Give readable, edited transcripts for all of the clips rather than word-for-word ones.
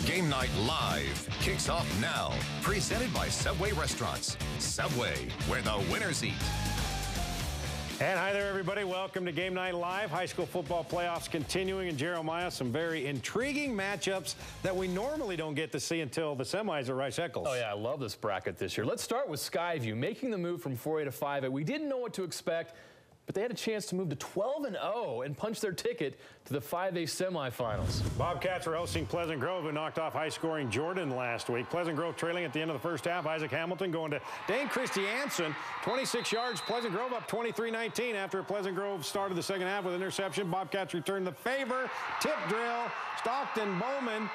Game Night Live kicks off now. Presented by Subway Restaurants. Subway, where the winners eat. And hi there, everybody. Welcome to Game Night Live. High school football playoffs continuing in Jeremiah. Some very intriguing matchups that we normally don't get to see until the semis at Rice-Eccles. Oh, yeah, I love this bracket this year. Let's start with Skyview, making the move from 4A to 5A. We didn't know what to expect, but they had a chance to move to 12-0 and punch their ticket to the 5A semifinals. Bobcats are hosting Pleasant Grove, who knocked off high-scoring Jordan last week. Pleasant Grove trailing at the end of the first half. Isaac Hamilton going to Dane Christiansen, 26 yards. Pleasant Grove up 23-19 after Pleasant Grove started the second half with an interception. Bobcats return the favor. Tip drill. Stockton Bowman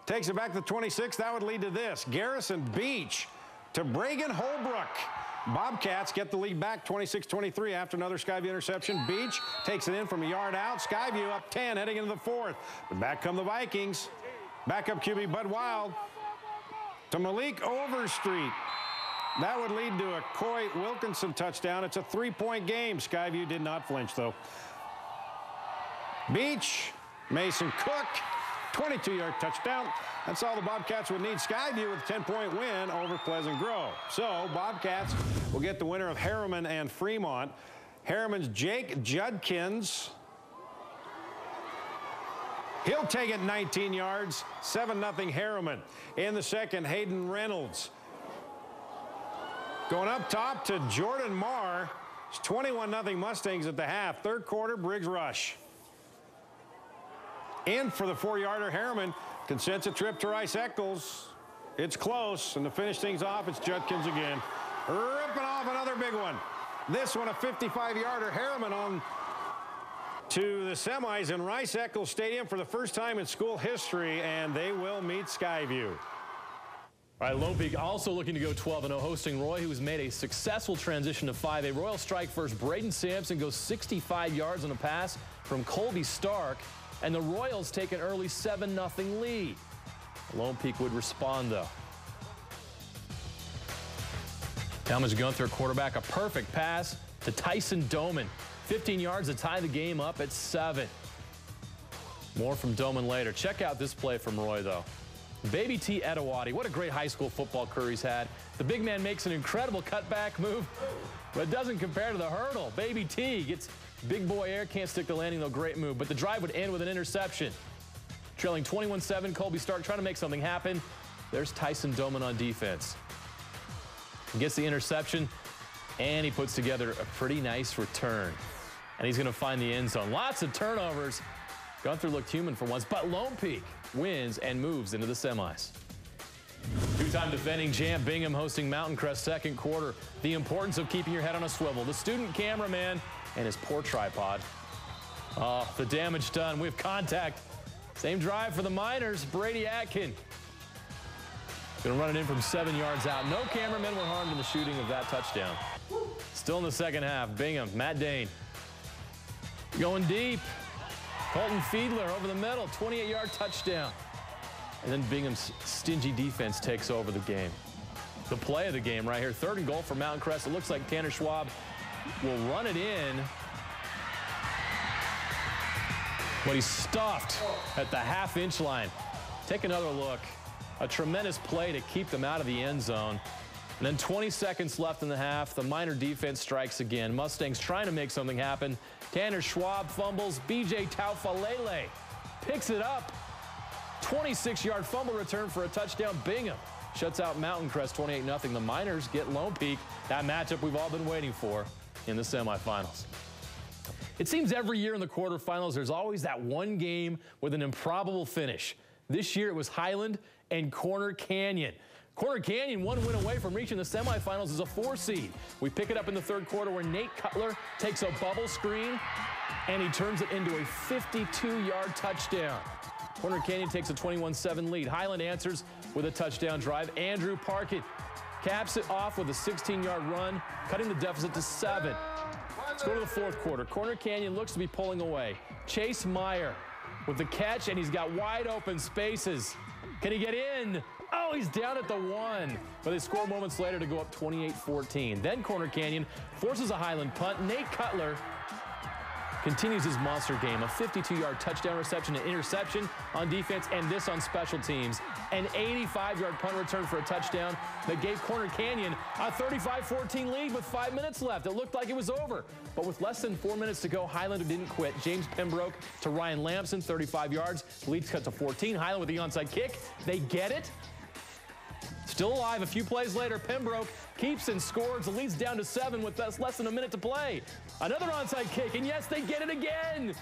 takes it back to 26. That would lead to this. Garrison Beach to Bragan Holbrook. Bobcats get the lead back 26-23 after another Skyview interception. Beach takes it in from a yard out. Skyview up 10 heading into the fourth. But back come the Vikings. Backup QB Bud Wild to Malik Overstreet. That would lead to a Coy Wilkinson touchdown. It's a three-point game. Skyview did not flinch, though. Beach, Mason Cook, 22-yard touchdown. That's all the Bobcats would need. Skyview with a 10-point win over Pleasant Grove. So Bobcats will get the winner of Harriman and Fremont. Harriman's Jake Judkins. He'll take it 19 yards, 7-0 Harriman. In the second, Hayden Reynolds. Going up top to Jordan Marr. It's 21-0 Mustangs at the half. Third quarter, Briggs rush. In for the 4-yarder, Harriman consents a trip to Rice-Eccles. It's close, and to finish things off, it's Judkins again. Ripping off another big one. This one a 55-yarder. Harriman on to the semis in Rice-Eccles Stadium for the first time in school history, and they will meet Skyview. All right, Lone Peak also looking to go 12-0, hosting Roy, who's made a successful transition to 5A. Royal strike first. Braden Sampson goes 65 yards on a pass from Colby Stark. And the Royals take an early 7-0 lead. Lone Peak would respond, though. Talmadge Gunther, quarterback, a perfect pass to Tyson Doman. 15 yards to tie the game up at 7. More from Doman later. Check out this play from Roy, though. Baby T. Edawati, what a great high school football career he's had. The big man makes an incredible cutback move, but it doesn't compare to the hurdle. Baby T gets big boy air, can't stick the landing, though. Great move. But the drive would end with an interception. Trailing 21-7, Colby Stark trying to make something happen. There's Tyson Doman on defense. He gets the interception, and he puts together a pretty nice return. And he's going to find the end zone. Lots of turnovers. Gunther looked human for once, but Lone Peak wins and moves into the semis. Two-time defending champ Bingham hosting Mountain Crest second quarter. The importance of keeping your head on a swivel. The student cameraman and his poor tripod. Oh, the damage done. We have contact. Same drive for the Miners. Brady Atkin going to run it in from 7 yards out. No cameramen were harmed in the shooting of that touchdown. Still in the second half. Bingham, Matt Dane going deep. Colton Fiedler over the middle. 28-yard touchdown. And then Bingham's stingy defense takes over the game. The play of the game right here. 3rd and goal for Mountain Crest. It looks like Tanner Schwab will run it in. But he's stuffed at the half-inch line. Take another look. A tremendous play to keep them out of the end zone. And then 20 seconds left in the half. The Miner defense strikes again. Mustangs trying to make something happen. Tanner Schwab fumbles. BJ Taufalele picks it up. 26-yard fumble return for a touchdown. Bingham shuts out Mountain Crest 28-0. The Miners get Lone Peak. That matchup we've all been waiting for in the semifinals. It seems every year in the quarterfinals there's always that one game with an improbable finish. This year it was Highland and Corner Canyon. Corner Canyon one win away from reaching the semifinals as a 4 seed. We pick it up in the 3rd quarter where Nate Cutler takes a bubble screen and he turns it into a 52-yard touchdown. Corner Canyon takes a 21-7 lead. Highland answers with a touchdown drive. Andrew Parkin caps it off with a 16-yard run, cutting the deficit to 7. Let's go to the 4th quarter. Corner Canyon looks to be pulling away. Chase Meyer with the catch, and he's got wide open spaces. Can he get in? Oh, he's down at the 1. But they score moments later to go up 28-14. Then Corner Canyon forces a Highland punt. Nate Cutler continues his monster game. A 52-yard touchdown reception, an interception on defense, and this on special teams. An 85-yard punt return for a touchdown that gave Corner Canyon a 35-14 lead with 5 minutes left. It looked like it was over. But with less than 4 minutes to go, Highlander didn't quit. James Pembroke to Ryan Lamson, 35 yards. The lead's cut to 14. Highland with the onside kick. They get it. Still alive a few plays later. Pembroke keeps and scores. The lead's down to 7 with less than a minute to play. Another onside kick, and yes, they get it again.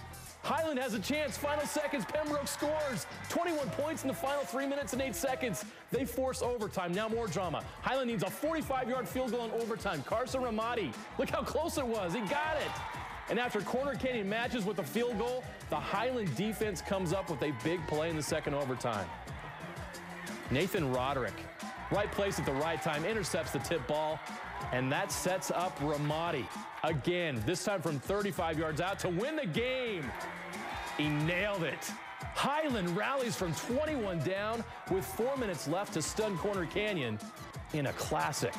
Highland has a chance. Final seconds. Pembroke scores. 21 points in the final 3 minutes and 8 seconds. They force overtime. Now more drama. Highland needs a 45-yard field goal in overtime. Carson Ramadi. Look how close it was. He got it. And after Corner Canyon matches with a field goal, the Highland defense comes up with a big play in the second overtime. Nathan Roderick, right place at the right time, intercepts the tip ball, and that sets up Ramadi again, this time from 35 yards out to win the game. He nailed it. Highland rallies from 21 down with 4 minutes left to stun Corner Canyon in a classic.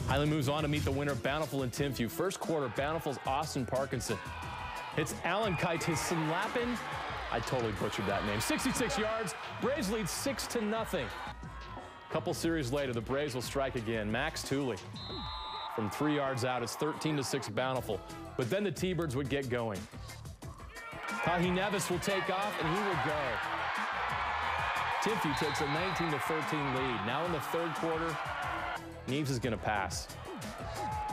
Highland moves on to meet the winner, Bountiful and Timpview. First quarter, Bountiful's Austin Parkinson hits Alan Kaitis-Lapin. I totally butchered that name. 66 yards. Braves lead 6-0. Couple series later, the Braves will strike again. Max Tooley from 3 yards out. It's 13-6 Bountiful. But then the T-Birds would get going. Tahi Nevis will take off, and he will go. Timpview takes a 19-13 lead. Now in the third quarter, Neves is going to pass.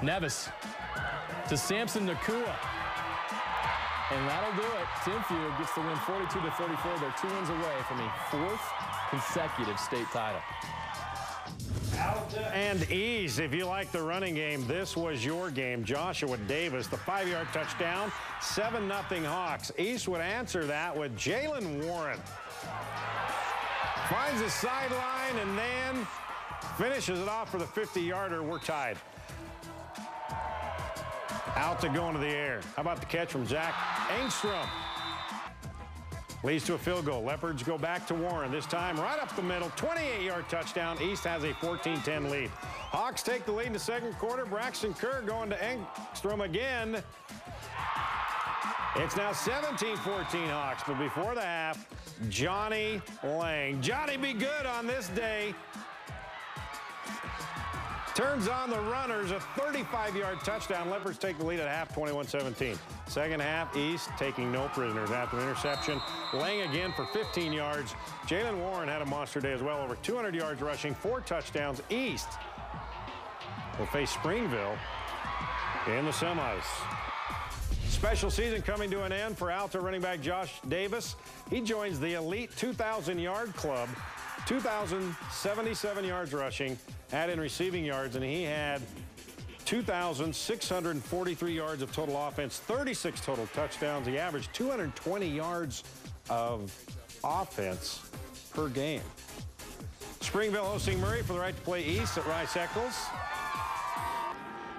Nevis to Samson Nakua. And that'll do it. Timpview gets the win 42-34. They're 2 wins away from a 4th consecutive state title. And East, if you like the running game, this was your game. Joshua Davis, the 5-yard touchdown, 7-0 Hawks. East would answer that with Jalen Warren. Finds the sideline and then finishes it off for the 50-yarder. We're tied. Out to go into the air. How about the catch from Zach Engstrom? Leads to a field goal. Leopards go back to Warren. This time right up the middle. 28-yard touchdown. East has a 14-10 lead. Hawks take the lead in the second quarter. Braxton Kerr going to Engstrom again. It's now 17-14 Hawks. But before the half, Johnny Lang. Johnny be good on this day. Turns on the runners, a 35-yard touchdown. Leopards take the lead at half, 21-17. Second half, East taking no prisoners after an interception. Lang again for 15 yards. Jalen Warren had a monster day as well, over 200 yards rushing, 4 touchdowns. East will face Springville in the semis. Special season coming to an end for Alta running back Josh Davis. He joins the elite 2,000-yard club. 2,077 yards rushing, add in receiving yards, and he had 2,643 yards of total offense, 36 total touchdowns. He averaged 220 yards of offense per game. Springville hosting Murray for the right to play East at Rice Eccles.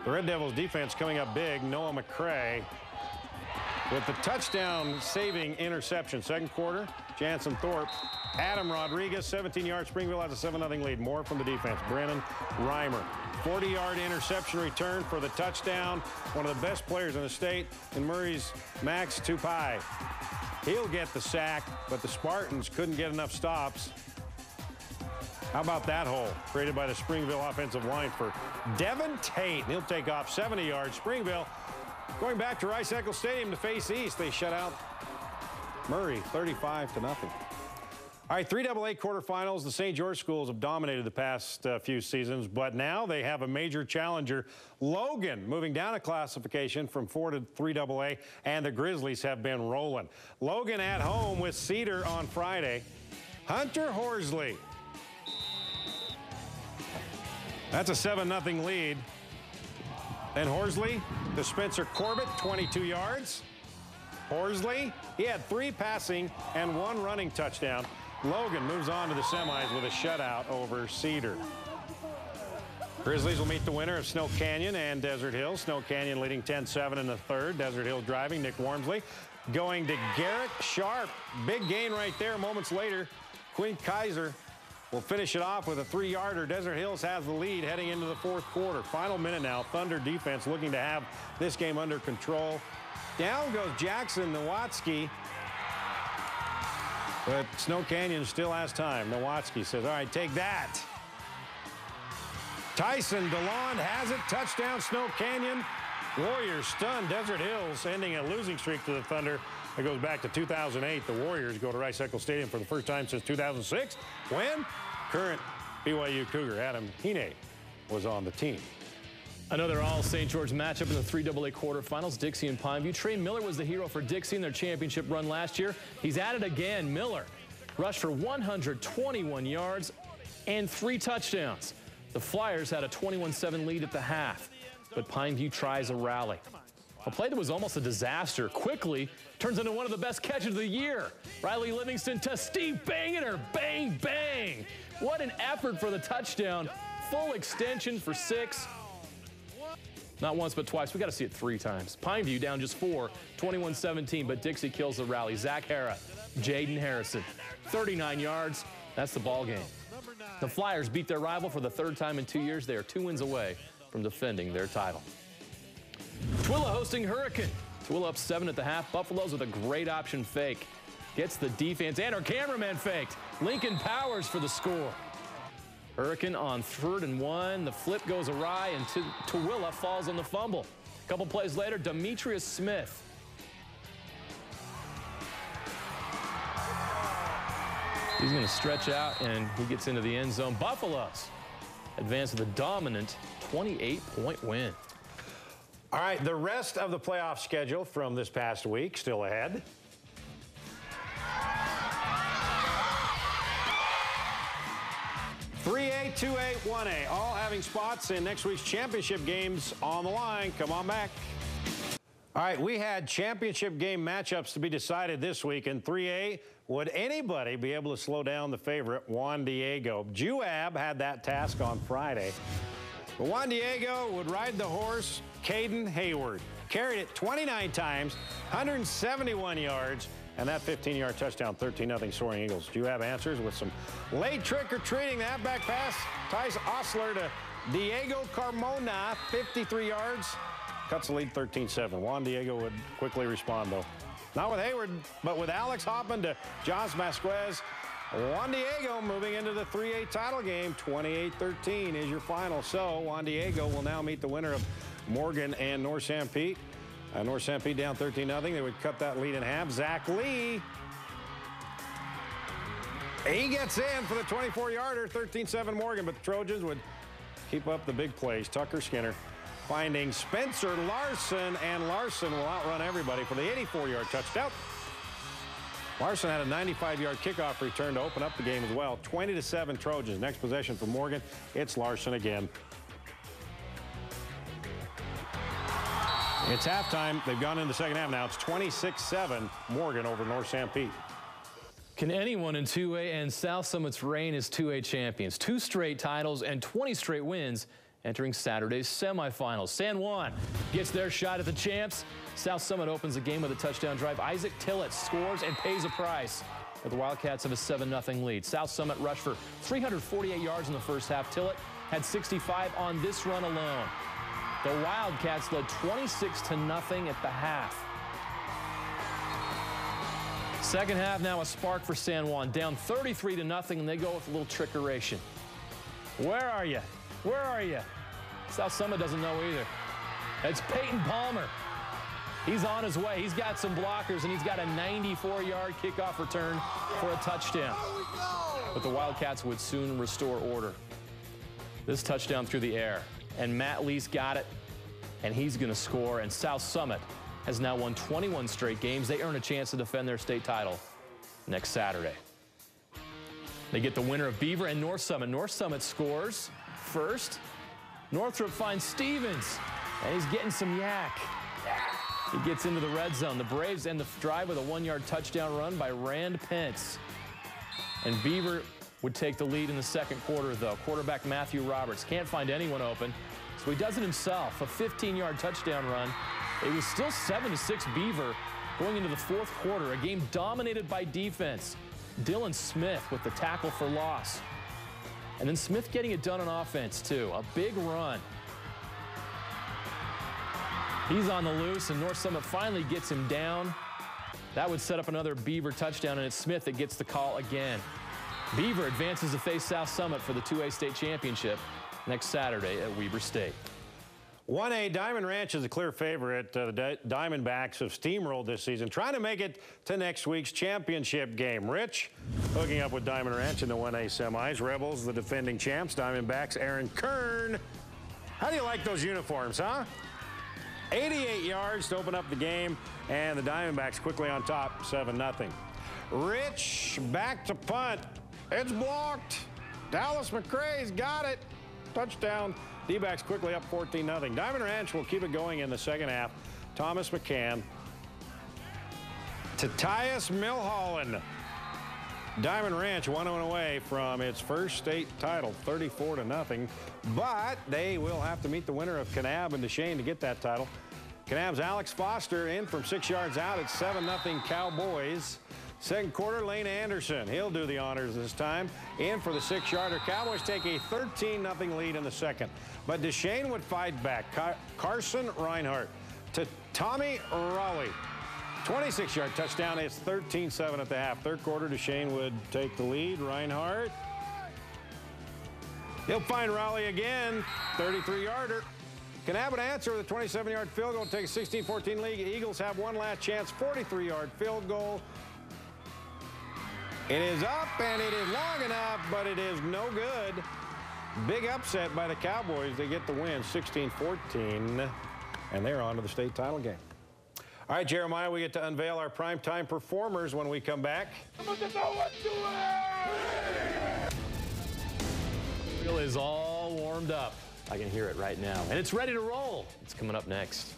The Red Devils defense coming up big. Noah McCray with the touchdown-saving interception. Second quarter, Jansen Thorpe. Adam Rodriguez, 17 yards. Springville has a 7-0 lead. More from the defense. Brennan Reimer. 40-yard interception return for the touchdown. One of the best players in the state in Murray's Max Tupai. He'll get the sack, but the Spartans couldn't get enough stops. How about that hole created by the Springville offensive line for Devin Tate? He'll take off 70 yards. Springville going back to Rice Eccles Stadium to face East. They shut out Murray 35-0. All right, 3AA quarterfinals. The St. George schools have dominated the past few seasons, but now they have a major challenger. Logan moving down a classification from 4 to 3AA, and the Grizzlies have been rolling. Logan at home with Cedar on Friday. Hunter Horsley. That's a 7-0 lead. And Horsley to Spencer Corbett, 22 yards. Horsley, he had 3 passing and 1 running touchdown. Logan moves on to the semis with a shutout over Cedar. Grizzlies will meet the winner of Snow Canyon and Desert Hills. Snow Canyon leading 10-7 in the third. Desert Hills driving. Nick Wormsley going to Garrett Sharp. Big gain right there. Moments later, Quinn Kaiser will finish it off with a 3-yarder. Desert Hills has the lead heading into the fourth quarter. Final minute now. Thunder defense looking to have this game under control. Down goes Jackson Nowatzki. But Snow Canyon still has time. Nowatzki says, all right, take that. Tyson DeLond has it. Touchdown, Snow Canyon. Warriors stun Desert Hills, ending a losing streak to the Thunder. It goes back to 2008. The Warriors go to Rice-Eccles Stadium for the first time since 2006, when current BYU Cougar Adam Hine was on the team. Another all-St. George matchup in the 3AA quarterfinals, Dixie and Pineview. Trey Miller was the hero for Dixie in their championship run last year. He's at it again. Miller rushed for 121 yards and 3 touchdowns. The Flyers had a 21-7 lead at the half, but Pineview tries a rally. A play that was almost a disaster quickly turns into one of the best catches of the year. Riley Livingston to Steve Bangeter. Bang, bang. What an effort for the touchdown. Full extension for 6. Not once, but twice. We got to see it 3 times. Pineview down just 4, 21-17, but Dixie kills the rally. Zach Hara, Jaden Harrison, 39 yards. That's the ball game. The Flyers beat their rival for the 3rd time in 2 years. They are 2 wins away from defending their title. Twilla hosting Hurricane. Twilla up 7 at the half. Buffaloes with a great option fake. Gets the defense and our cameraman faked. Lincoln Powers for the score. Hurricane on 3rd and 1. The flip goes awry and Twilla falls on the fumble. A couple plays later, Demetrius Smith. He's going to stretch out and he gets into the end zone. Buffaloes advance with a dominant 28-point win. All right, the rest of the playoff schedule from this past week still ahead. (3A, 2A, 1A), all having spots in next week's championship games on the line. Come on back. All right, we had championship game matchups to be decided this week in 3A. Would anybody be able to slow down the favorite, Juan Diego? Juab had that task on Friday. But Juan Diego would ride the horse, Caden Hayward. Carried it 29 times, 171 yards, and that 15-yard touchdown, 13-0 Soaring Eagles. Juab answers with some late trick-or-treating. The halfback pass, ties Osler to Diego Carmona, 53 yards. Cuts the lead 13-7. Juan Diego would quickly respond, though. Not with Hayward, but with Alex Hoffman to Josh Vasquez. Juan Diego moving into the 3A title game. 28-13 is your final. So Juan Diego will now meet the winner of Morgan and North St. Pete. North St. Pete down 13-0. They would cut that lead in half. Zach Lee. He gets in for the 24-yarder, 13-7 Morgan, but the Trojans would keep up the big plays. Tucker Skinner finding Spencer Larson, and Larson will outrun everybody for the 84-yard touchdown. Larson had a 95-yard kickoff return to open up the game as well. 20-7 Trojans. Next possession for Morgan. It's Larson again. It's halftime. They've gone into the second half now. It's 26-7 Morgan over North St. Pete. Can anyone in 2A end South Summit's reign as 2A champions? 2 straight titles and 20 straight wins entering Saturday's semifinals. San Juan gets their shot at the champs. South Summit opens the game with a touchdown drive. Isaac Tillett scores and pays a price. But the Wildcats have a 7-0 lead. South Summit rushed for 348 yards in the first half. Tillett had 65 on this run alone. The Wildcats led 26-0 at the half. Second half now a spark for San Juan. Down 33-0, and they go with a little trickeration. Where are you? Where are you? South Summit doesn't know either. It's Peyton Palmer. He's on his way. He's got some blockers, and he's got a 94-yard kickoff return for a touchdown. But the Wildcats would soon restore order. This touchdown through the air, and Matt Lease got it, and he's going to score, and South Summit has now won 21 straight games. They earn a chance to defend their state title next Saturday. They get the winner of Beaver and North Summit. North Summit scores first. Northrop finds Stevens, and he's getting some yak. He gets into the red zone. The Braves end the drive with a 1-yard touchdown run by Rand Pence. And Beaver would take the lead in the second quarter, though. Quarterback Matthew Roberts can't find anyone open, so he does it himself. A 15-yard touchdown run. It was still 7-6 Beaver going into the fourth quarter, a game dominated by defense. Dylan Smith with the tackle for loss. And then Smith getting it done on offense, too. A big run. He's on the loose, and North Summit finally gets him down. That would set up another Beaver touchdown, and it's Smith that gets the call again. Beaver advances to face South Summit for the 2A state championship next Saturday at Weber State. 1A, Diamond Ranch is a clear favorite. The Diamondbacks have steamrolled this season, trying to make it to next week's championship game. Rich hooking up with Diamond Ranch in the 1A semis. Rebels, the defending champs. Diamondbacks, Aaron Kern. How do you like those uniforms, huh? 88 yards to open up the game, and the Diamondbacks quickly on top, 7-0. Rich back to punt. It's blocked. Dallas McCray's got it. Touchdown. D-backs quickly up 14-0. Diamond Ranch will keep it going in the second half. Thomas McCann to Tyus Milholland. Diamond Ranch 1-0 away from its first state title, 34-0. But they will have to meet the winner of Kanab and Duchesne to get that title. Kanab's Alex Foster in from 6 yards out. It's 7-0 Cowboys. Second quarter, Lane Anderson. He'll do the honors this time. In for the 6-yarder. Cowboys take a 13-0 lead in the second. But Duchesne would fight back. Carson Reinhardt to Tommy Raleigh. 26-yard touchdown. It's 13-7 at the half. Third quarter, Duchesne would take the lead. Reinhardt. He'll find Raleigh again. 33-yarder. Kanab would answer with a 27-yard field goal. Take a 16-14 lead. Eagles have one last chance. 43-yard field goal. It is up, and it is long enough, but it is no good. Big upset by the Cowboys. They get the win, 16-14, and they're on to the state title game. All right, Jeremiah, we get to unveil our primetime performers when we come back. The wheel is all warmed up. I can hear it right now, and it's ready to roll. It's coming up next.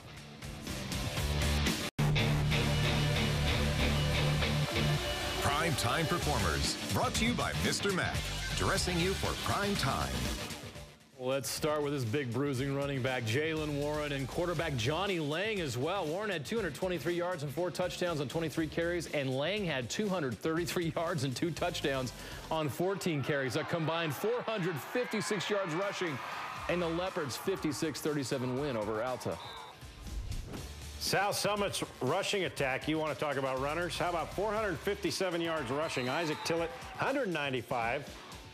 Prime Time Performers, brought to you by Mr. Mac, dressing you for prime time. Let's start with this big bruising running back, Jalen Warren, and quarterback Johnny Lang as well. Warren had 223 yards and 4 touchdowns on 23 carries, and Lang had 233 yards and 2 touchdowns on 14 carries. A combined 456 yards rushing, and the Leopards' 56-37 win over Alta. South Summit's rushing attack. You want to talk about runners? How about 457 yards rushing? Isaac Tillett, 195.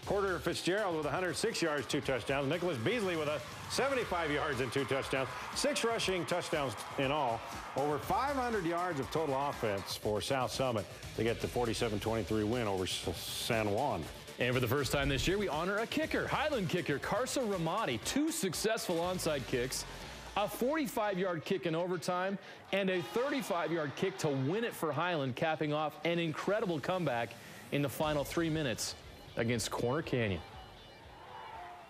Porter Fitzgerald with 106 yards, 2 touchdowns. Nicholas Beasley with 75 yards and 2 touchdowns. 6 rushing touchdowns in all. Over 500 yards of total offense for South Summit to get the 47-23 win over San Juan. And for the first time this year, we honor a kicker. Highland kicker Carson Ramadi. 2 successful onside kicks. A 45-yard kick in overtime, and a 35-yard kick to win it for Highland, capping off an incredible comeback in the final 3 minutes against Corner Canyon.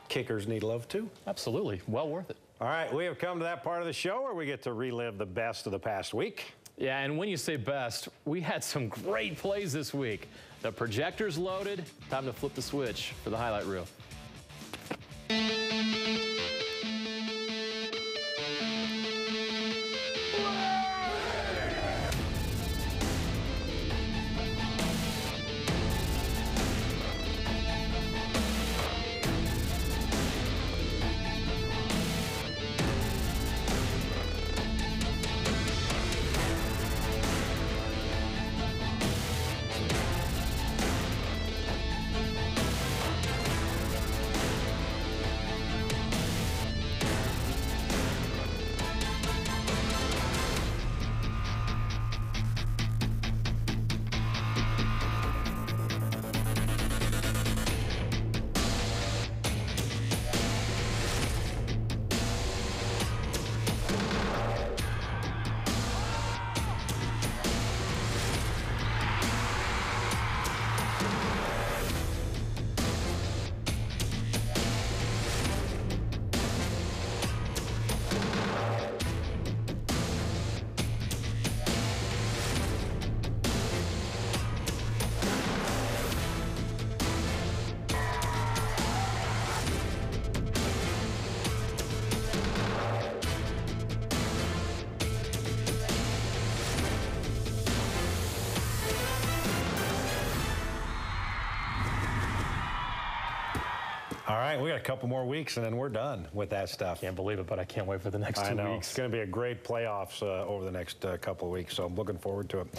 Kickers need love, too. Absolutely. Well worth it. All right, we have come to that part of the show where we get to relive the best of the past week. Yeah, and when you say best, we had some great plays this week. The projector's loaded. Time to flip the switch for the highlight reel. All right, we got a couple more weeks, and then we're done with that stuff. Can't believe it, but I can't wait for the next 2 weeks. It's going to be a great playoffs over the next couple of weeks, so I'm looking forward to it.